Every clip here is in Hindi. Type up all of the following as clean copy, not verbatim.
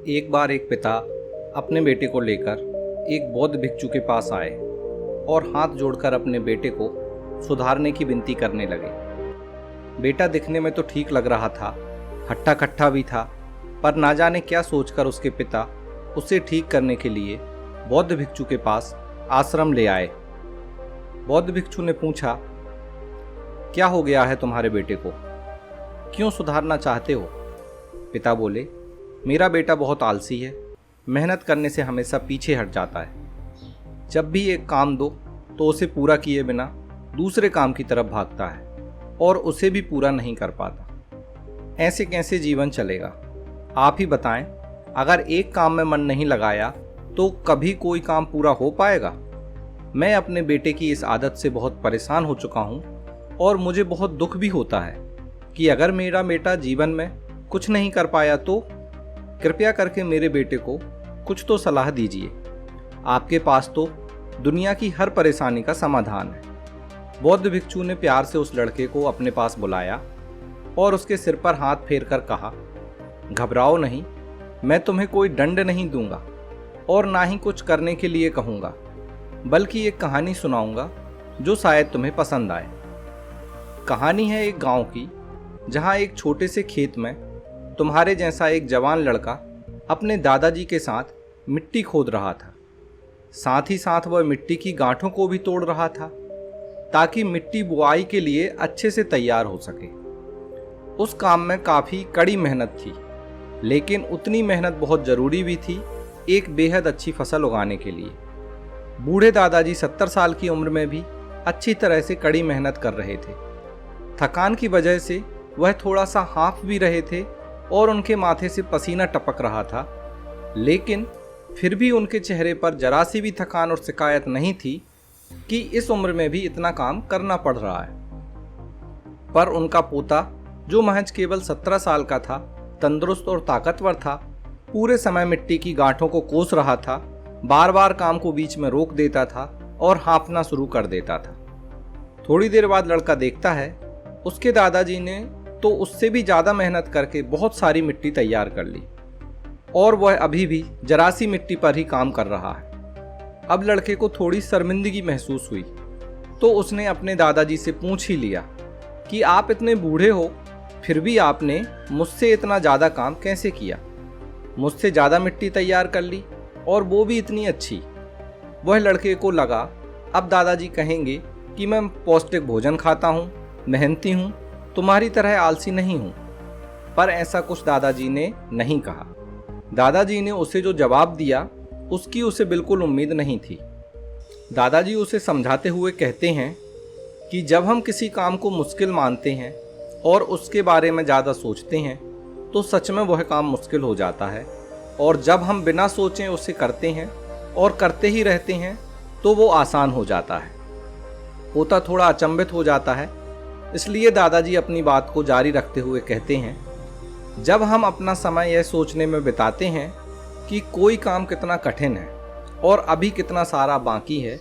एक बार एक पिता अपने बेटे को लेकर एक बौद्ध भिक्षु के पास आए और हाथ जोड़कर अपने बेटे को सुधारने की विनती करने लगे। बेटा दिखने में तो ठीक लग रहा था, हट्टा कट्टा भी था, पर ना जाने क्या सोचकर उसके पिता उसे ठीक करने के लिए बौद्ध भिक्षु के पास आश्रम ले आए। बौद्ध भिक्षु ने पूछा, क्या हो गया है तुम्हारे बेटे को, क्यों सुधारना चाहते हो? पिता बोले, मेरा बेटा बहुत आलसी है, मेहनत करने से हमेशा पीछे हट जाता है। जब भी एक काम दो तो उसे पूरा किए बिना दूसरे काम की तरफ भागता है और उसे भी पूरा नहीं कर पाता। ऐसे कैसे जीवन चलेगा? आप ही बताएं, अगर एक काम में मन नहीं लगाया तो कभी कोई काम पूरा हो पाएगा? मैं अपने बेटे की इस आदत से बहुत परेशान हो चुका हूँ और मुझे बहुत दुख भी होता है कि अगर मेरा बेटा जीवन में कुछ नहीं कर पाया तो कृपया करके मेरे बेटे को कुछ तो सलाह दीजिए। आपके पास तो दुनिया की हर परेशानी का समाधान है। बौद्ध भिक्षु ने प्यार से उस लड़के को अपने पास बुलाया और उसके सिर पर हाथ फेर कर कहा, घबराओ नहीं, मैं तुम्हें कोई दंड नहीं दूंगा और ना ही कुछ करने के लिए कहूँगा, बल्कि एक कहानी सुनाऊंगा जो शायद तुम्हें पसंद आए। कहानी है एक गांव की, जहां एक छोटे से खेत में तुम्हारे जैसा एक जवान लड़का अपने दादाजी के साथ मिट्टी खोद रहा था। साथ ही साथ वह मिट्टी की गांठों को भी तोड़ रहा था ताकि मिट्टी बुआई के लिए अच्छे से तैयार हो सके। उस काम में काफ़ी कड़ी मेहनत थी, लेकिन उतनी मेहनत बहुत ज़रूरी भी थी एक बेहद अच्छी फसल उगाने के लिए। बूढ़े दादाजी 70 साल की उम्र में भी अच्छी तरह से कड़ी मेहनत कर रहे थे। थकान की वजह से वह थोड़ा सा हाँफ भी रहे थे और उनके माथे से पसीना टपक रहा था, लेकिन फिर भी उनके चेहरे पर जरा सी भी थकान और शिकायत नहीं थी कि इस उम्र में भी इतना काम करना पड़ रहा है। पर उनका पोता, जो महज केवल 17 साल का था, तंदुरुस्त और ताकतवर था, पूरे समय मिट्टी की गांठों को कोस रहा था, बार बार काम को बीच में रोक देता था और हाँफना शुरू कर देता था। थोड़ी देर बाद लड़का देखता है उसके दादाजी ने तो उससे भी ज़्यादा मेहनत करके बहुत सारी मिट्टी तैयार कर ली और वह अभी भी जरा सी मिट्टी पर ही काम कर रहा है। अब लड़के को थोड़ी शर्मिंदगी महसूस हुई तो उसने अपने दादाजी से पूछ ही लिया कि आप इतने बूढ़े हो, फिर भी आपने मुझसे इतना ज़्यादा काम कैसे किया? मुझसे ज़्यादा मिट्टी तैयार कर ली और वो भी इतनी अच्छी। वह लड़के को लगा अब दादाजी कहेंगे कि मैं पौष्टिक भोजन खाता हूँ, मेहनती हूँ, तुम्हारी तरह आलसी नहीं हूँ। पर ऐसा कुछ दादाजी ने नहीं कहा। दादाजी ने उसे जो जवाब दिया उसकी उसे बिल्कुल उम्मीद नहीं थी। दादाजी उसे समझाते हुए कहते हैं कि जब हम किसी काम को मुश्किल मानते हैं और उसके बारे में ज़्यादा सोचते हैं तो सच में वह काम मुश्किल हो जाता है, और जब हम बिना सोचे उसे करते हैं और करते ही रहते हैं तो वो आसान हो जाता है। पोता थोड़ा अचंभित हो जाता है, इसलिए दादाजी अपनी बात को जारी रखते हुए कहते हैं, जब हम अपना समय यह सोचने में बिताते हैं कि कोई काम कितना कठिन है और अभी कितना सारा बाकी है,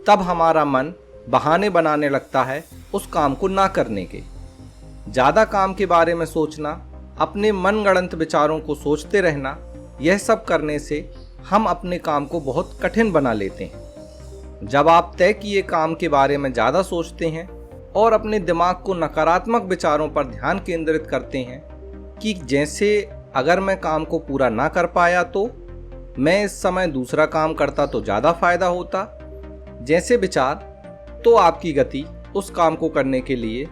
तब हमारा मन बहाने बनाने लगता है उस काम को ना करने के। ज़्यादा काम के बारे में सोचना, अपने मनगढ़ंत विचारों को सोचते रहना, यह सब करने से हम अपने काम को बहुत कठिन बना लेते हैं। जब आप तय किए काम के बारे में ज़्यादा सोचते हैं और अपने दिमाग को नकारात्मक विचारों पर ध्यान केंद्रित करते हैं कि जैसे अगर मैं काम को पूरा ना कर पाया तो मैं इस समय दूसरा काम करता तो ज़्यादा फायदा होता, जैसे विचार, तो आपकी गति उस काम को करने के लिए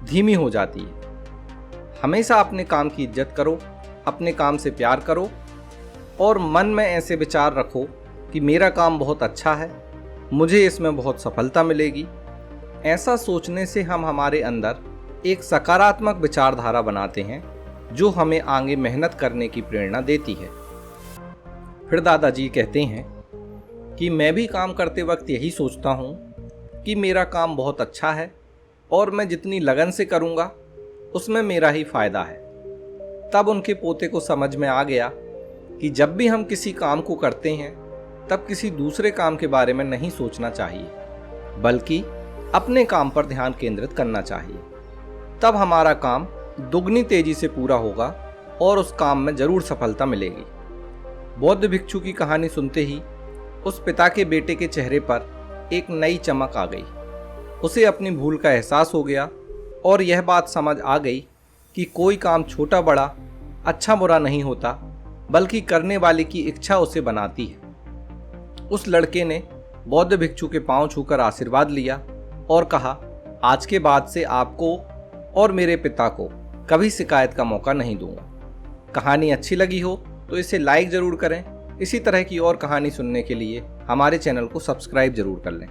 धीमी हो जाती है। हमेशा अपने काम की इज्जत करो, अपने काम से प्यार करो और मन में ऐसे विचार रखो कि मेरा काम बहुत अच्छा है, मुझे इसमें बहुत सफलता मिलेगी। ऐसा सोचने से हम हमारे अंदर एक सकारात्मक विचारधारा बनाते हैं जो हमें आगे मेहनत करने की प्रेरणा देती है। फिर दादाजी कहते हैं कि मैं भी काम करते वक्त यही सोचता हूँ कि मेरा काम बहुत अच्छा है और मैं जितनी लगन से करूँगा उसमें मेरा ही फायदा है। तब उनके पोते को समझ में आ गया कि जब भी हम किसी काम को करते हैं तब किसी दूसरे काम के बारे में नहीं सोचना चाहिए, बल्कि अपने काम पर ध्यान केंद्रित करना चाहिए। तब हमारा काम दुगनी तेजी से पूरा होगा और उस काम में ज़रूर सफलता मिलेगी। बौद्ध भिक्षु की कहानी सुनते ही उस पिता के बेटे के चेहरे पर एक नई चमक आ गई। उसे अपनी भूल का एहसास हो गया और यह बात समझ आ गई कि कोई काम छोटा बड़ा, अच्छा बुरा नहीं होता, बल्कि करने वाले की इच्छा उसे बनाती है। उस लड़के ने बौद्ध भिक्षु के पांव छूकर आशीर्वाद लिया और कहा, आज के बाद से आपको और मेरे पिता को कभी शिकायत का मौका नहीं दूंगा। कहानी अच्छी लगी हो तो इसे लाइक ज़रूर करें। इसी तरह की और कहानी सुनने के लिए हमारे चैनल को सब्सक्राइब ज़रूर कर लें।